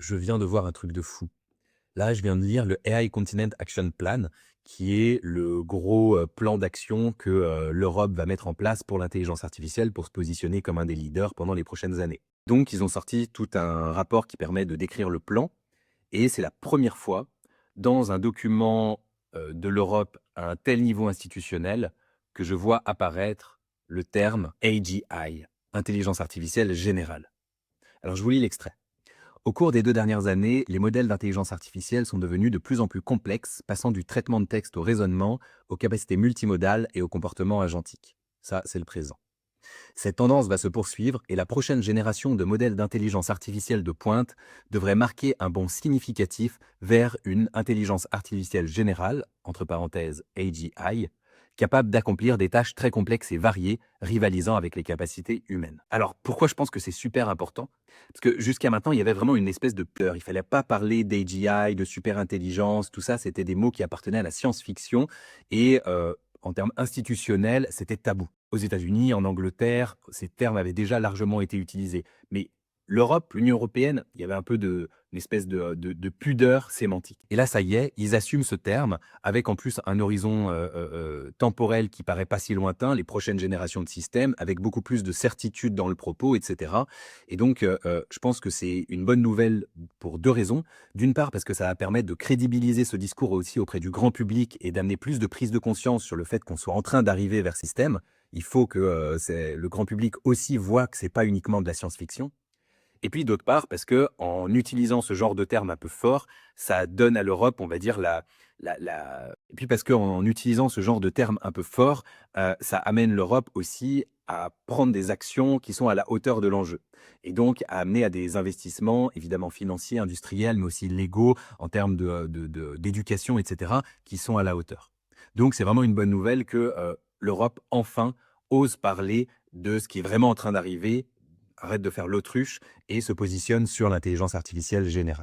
Je viens de voir un truc de fou. Là, je viens de lire le AI Continent Action Plan, qui est le gros plan d'action que l'Europe va mettre en place pour l'intelligence artificielle pour se positionner comme un des leaders pendant les prochaines années. Donc, ils ont sorti tout un rapport qui permet de décrire le plan, et c'est la première fois dans un document de l'Europe à un tel niveau institutionnel que je vois apparaître le terme AGI, intelligence artificielle générale. Alors, je vous lis l'extrait. Au cours des 2 dernières années, les modèles d'intelligence artificielle sont devenus de plus en plus complexes, passant du traitement de texte au raisonnement, aux capacités multimodales et au comportement agentique. Ça, c'est le présent. Cette tendance va se poursuivre et la prochaine génération de modèles d'intelligence artificielle de pointe devrait marquer un bond significatif vers une intelligence artificielle générale, entre parenthèses AGI, capable d'accomplir des tâches très complexes et variées, rivalisant avec les capacités humaines. Alors, pourquoi je pense que c'est super important? Parce que jusqu'à maintenant, il y avait vraiment une espèce de peur. Il fallait pas parler d'AGI, de super intelligence, tout ça, c'était des mots qui appartenaient à la science-fiction et en termes institutionnels, c'était tabou. Aux États-Unis, en Angleterre, ces termes avaient déjà largement été utilisés. Mais l'Europe, l'Union européenne, il y avait un peu une espèce de pudeur sémantique. Et là, ça y est, ils assument ce terme avec en plus un horizon temporel qui paraît pas si lointain, les prochaines générations de systèmes, avec beaucoup plus de certitude dans le propos, etc. Et donc, je pense que c'est une bonne nouvelle pour deux raisons. D'une part, parce que ça va permettre de crédibiliser ce discours aussi auprès du grand public et d'amener plus de prise de conscience sur le fait qu'on soit en train d'arriver vers ce système. Il faut que le grand public aussi voit que c'est pas uniquement de la science-fiction. Et puis d'autre part, parce que en utilisant ce genre de termes un peu forts, ça donne à l'Europe, on va dire, et puis parce qu'en utilisant ce genre de termes un peu forts, ça amène l'Europe aussi à prendre des actions qui sont à la hauteur de l'enjeu. Et donc à amener à des investissements, évidemment financiers, industriels, mais aussi légaux, en termes d'éducation, etc., qui sont à la hauteur. Donc c'est vraiment une bonne nouvelle que l'Europe, enfin, ose parler de ce qui est vraiment en train d'arriver, arrête de faire l'autruche et se positionne sur l'intelligence artificielle générale.